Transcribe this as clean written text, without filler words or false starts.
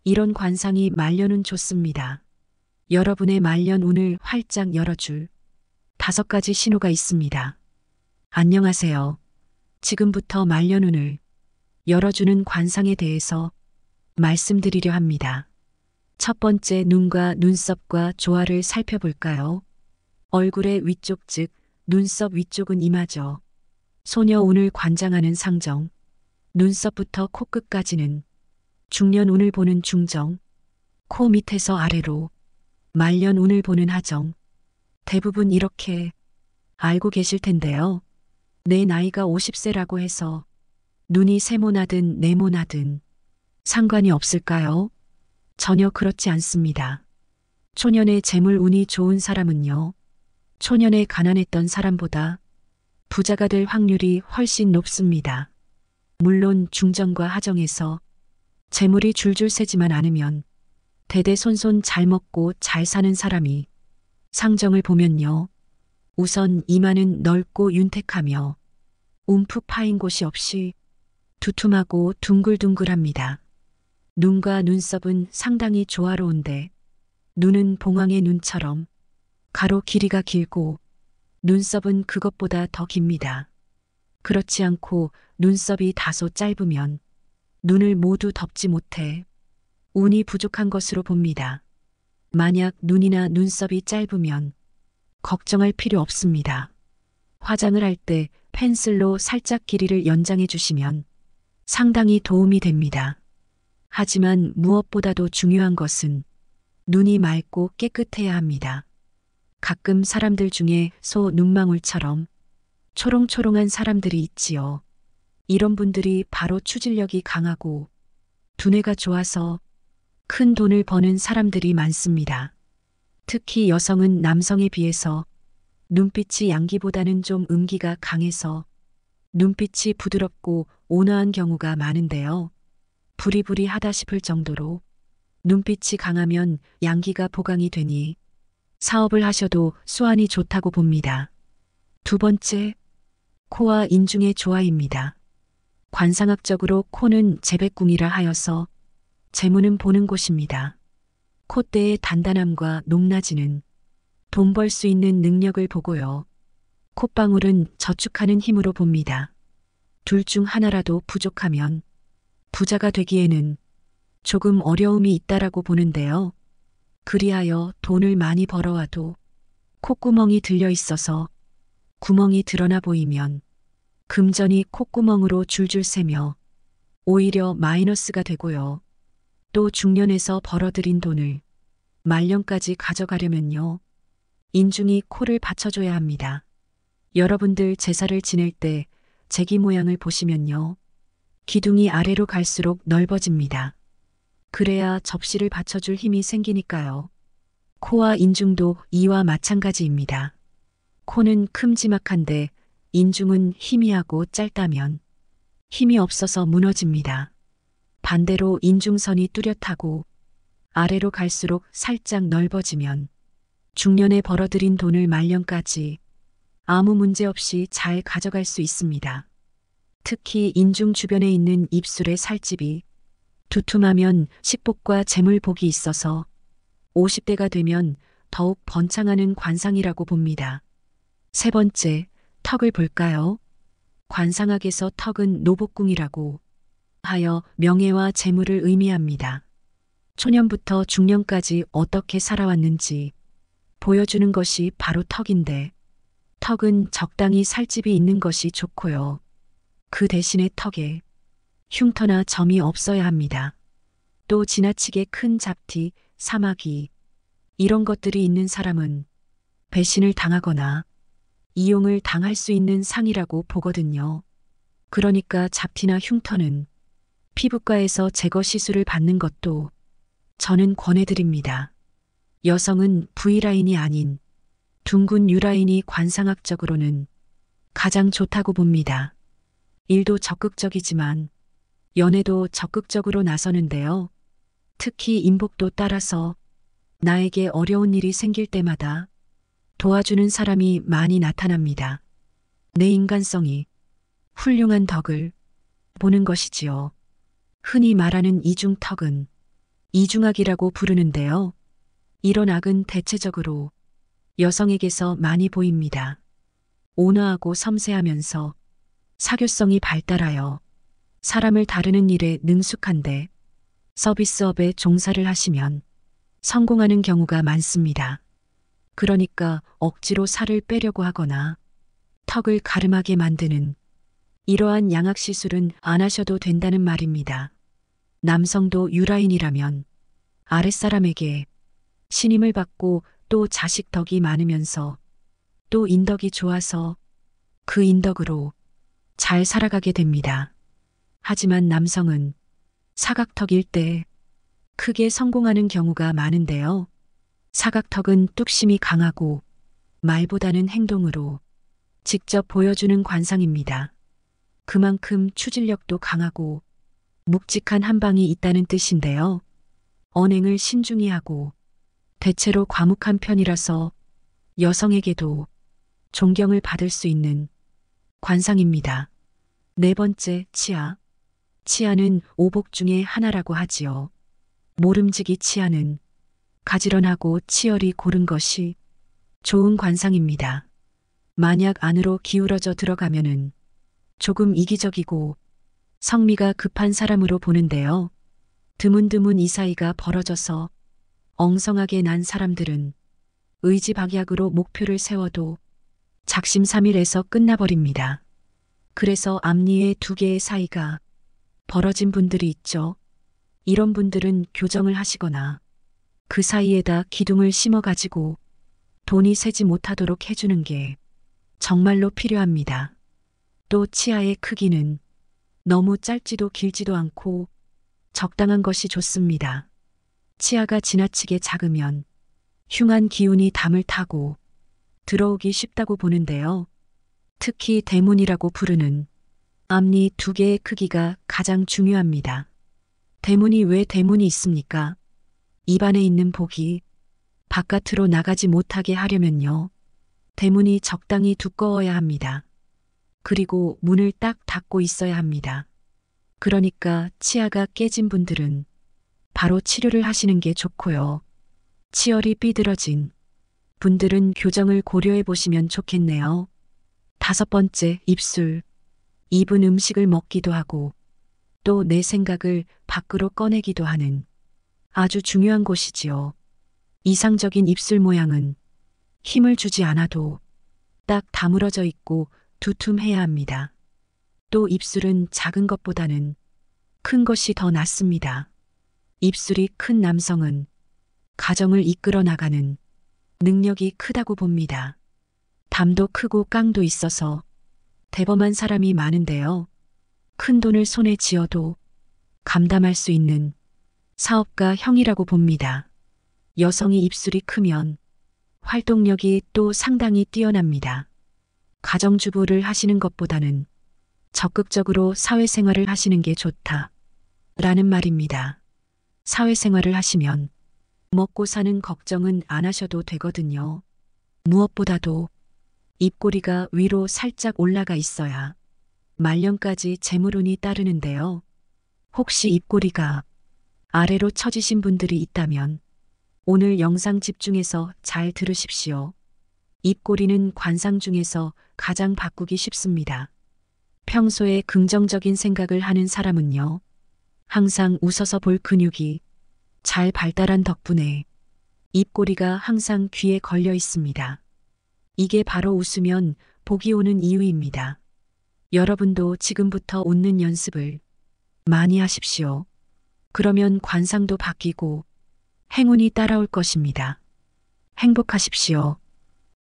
이런 관상이 말년운 좋습니다. 여러분의 말년 운을 활짝 열어줄 5가지 신호가 있습니다. 안녕하세요. 지금부터 말년운을 열어주는 관상에 대해서 말씀드리려 합니다. 첫 번째, 눈과 눈썹과 조화를 살펴볼까요? 얼굴의 위쪽 즉 눈썹 위쪽은 이마죠. 소녀운을 관장하는 상정. 눈썹부터 코끝까지는 중년운을 보는 중정. 코 밑에서 아래로 말년운을 보는 하정. 대부분 이렇게 알고 계실 텐데요. 내 나이가 50세라고 해서 눈이 세모나든 네모나든 상관이 없을까요? 전혀 그렇지 않습니다. 초년에 재물운이 좋은 사람은요, 초년에 가난했던 사람보다 부자가 될 확률이 훨씬 높습니다. 물론 중정과 하정에서 재물이 줄줄 새지만 않으면 대대손손 잘 먹고 잘 사는 사람이 상정을 보면요, 우선 이마는 넓고 윤택하며 움푹 파인 곳이 없이 두툼하고 둥글둥글합니다. 눈과 눈썹은 상당히 조화로운데 눈은 봉황의 눈처럼 가로 길이가 길고 눈썹은 그것보다 더 깁니다. 그렇지 않고 눈썹이 다소 짧으면 눈을 모두 덮지 못해 운이 부족한 것으로 봅니다. 만약 눈이나 눈썹이 짧으면 걱정할 필요 없습니다. 화장을 할 때 펜슬로 살짝 길이를 연장해 주시면 상당히 도움이 됩니다. 하지만 무엇보다도 중요한 것은 눈이 맑고 깨끗해야 합니다. 가끔 사람들 중에 소 눈망울처럼 초롱초롱한 사람들이 있지요. 이런 분들이 바로 추진력이 강하고 두뇌가 좋아서 큰 돈을 버는 사람들이 많습니다. 특히 여성은 남성에 비해서 눈빛이 양기보다는 좀 음기가 강해서 눈빛이 부드럽고 온화한 경우가 많은데요. 부리부리하다 싶을 정도로 눈빛이 강하면 양기가 보강이 되니 사업을 하셔도 수완이 좋다고 봅니다. 두 번째, 코와 인중의 조화입니다. 관상학적으로 코는 재백궁이라 하여서 재무는 보는 곳입니다. 콧대의 단단함과 높낮이는 돈 벌 수 있는 능력을 보고요. 콧방울은 저축하는 힘으로 봅니다. 둘 중 하나라도 부족하면 부자가 되기에는 조금 어려움이 있다라고 보는데요. 그리하여 돈을 많이 벌어와도 콧구멍이 들려 있어서 구멍이 드러나 보이면 금전이 콧구멍으로 줄줄 새며 오히려 마이너스가 되고요. 또 중년에서 벌어들인 돈을 말년까지 가져가려면요, 인중이 코를 받쳐줘야 합니다. 여러분들 제사를 지낼 때 제기 모양을 보시면요, 기둥이 아래로 갈수록 넓어집니다. 그래야 접시를 받쳐줄 힘이 생기니까요. 코와 인중도 이와 마찬가지입니다. 코는 큼지막한데 인중은 희미하고 짧다면 힘이 없어서 무너집니다. 반대로 인중선이 뚜렷하고 아래로 갈수록 살짝 넓어지면 중년에 벌어들인 돈을 말년까지 아무 문제 없이 잘 가져갈 수 있습니다. 특히 인중 주변에 있는 입술의 살집이 두툼하면 식복과 재물복이 있어서 50대가 되면 더욱 번창하는 관상이라고 봅니다. 세 번째, 턱을 볼까요? 관상학에서 턱은 노복궁이라고 하여 명예와 재물을 의미합니다. 초년부터 중년까지 어떻게 살아왔는지 보여주는 것이 바로 턱인데, 턱은 적당히 살집이 있는 것이 좋고요. 그 대신에 턱에 흉터나 점이 없어야 합니다. 또 지나치게 큰 잡티, 사마귀 이런 것들이 있는 사람은 배신을 당하거나 이용을 당할 수 있는 상이라고 보거든요. 그러니까 잡티나 흉터는 피부과에서 제거 시술을 받는 것도 저는 권해드립니다. 여성은 V라인이 아닌 둥근 U라인이 관상학적으로는 가장 좋다고 봅니다. 일도 적극적이지만 연애도 적극적으로 나서는데요. 특히 인복도 따라서 나에게 어려운 일이 생길 때마다 도와주는 사람이 많이 나타납니다. 내 인간성이 훌륭한 덕을 보는 것이지요. 흔히 말하는 이중턱은 이중악이라고 부르는데요. 이런 악은 대체적으로 여성에게서 많이 보입니다. 온화하고 섬세하면서 사교성이 발달하여 사람을 다루는 일에 능숙한데 서비스업에 종사를 하시면 성공하는 경우가 많습니다. 그러니까 억지로 살을 빼려고 하거나 턱을 가름하게 만드는 이러한 양악 시술은 안 하셔도 된다는 말입니다. 남성도 유라인이라면 아랫사람에게 신임을 받고 또 자식 덕이 많으면서 또 인덕이 좋아서 그 인덕으로 잘 살아가게 됩니다. 하지만 남성은 사각턱일 때 크게 성공하는 경우가 많은데요. 사각턱은 뚝심이 강하고 말보다는 행동으로 직접 보여주는 관상입니다. 그만큼 추진력도 강하고 묵직한 한방이 있다는 뜻인데요. 언행을 신중히 하고 대체로 과묵한 편이라서 여성에게도 존경을 받을 수 있는 관상입니다. 네 번째, 치아. 치아는 오복 중에 하나라고 하지요. 모름지기 치아는 가지런하고 치열이 고른 것이 좋은 관상입니다. 만약 안으로 기울어져 들어가면은 조금 이기적이고 성미가 급한 사람으로 보는데요. 드문드문 이 사이가 벌어져서 엉성하게 난 사람들은 의지박약으로 목표를 세워도 작심삼일에서 끝나버립니다. 그래서 앞니의 두 개의 사이가 벌어진 분들이 있죠. 이런 분들은 교정을 하시거나 그 사이에다 기둥을 심어가지고 돈이 새지 못하도록 해주는 게 정말로 필요합니다. 또 치아의 크기는 너무 짧지도 길지도 않고 적당한 것이 좋습니다. 치아가 지나치게 작으면 흉한 기운이 담을 타고 들어오기 쉽다고 보는데요. 특히 대문이라고 부르는 앞니 두 개의 크기가 가장 중요합니다. 대문이 왜 대문이 있습니까? 입안에 있는 복이 바깥으로 나가지 못하게 하려면요. 대문이 적당히 두꺼워야 합니다. 그리고 문을 딱 닫고 있어야 합니다. 그러니까 치아가 깨진 분들은 바로 치료를 하시는 게 좋고요. 치열이 삐들어진 분들은 교정을 고려해 보시면 좋겠네요. 다섯 번째, 입술. 입은 음식을 먹기도 하고 또 내 생각을 밖으로 꺼내기도 하는 아주 중요한 곳이지요. 이상적인 입술 모양은 힘을 주지 않아도 딱 다물어져 있고 두툼해야 합니다. 또 입술은 작은 것보다는 큰 것이 더 낫습니다. 입술이 큰 남성은 가정을 이끌어 나가는 능력이 크다고 봅니다. 담도 크고 깡도 있어서 대범한 사람이 많은데요. 큰 돈을 손에 쥐어도 감당할 수 있는 사업가 형이라고 봅니다. 여성이 입술이 크면 활동력이 또 상당히 뛰어납니다. 가정주부를 하시는 것보다는 적극적으로 사회생활을 하시는 게 좋다. 라는 말입니다. 사회생활을 하시면 먹고 사는 걱정은 안 하셔도 되거든요. 무엇보다도 입꼬리가 위로 살짝 올라가 있어야 말년까지 재물운이 따르는데요. 혹시 입꼬리가 아래로 처지신 분들이 있다면 오늘 영상 집중해서 잘 들으십시오. 입꼬리는 관상 중에서 가장 바꾸기 쉽습니다. 평소에 긍정적인 생각을 하는 사람은요. 항상 웃어서 볼 근육이 잘 발달한 덕분에 입꼬리가 항상 귀에 걸려 있습니다. 이게 바로 웃으면 복이 오는 이유입니다. 여러분도 지금부터 웃는 연습을 많이 하십시오. 그러면 관상도 바뀌고 행운이 따라올 것입니다. 행복하십시오.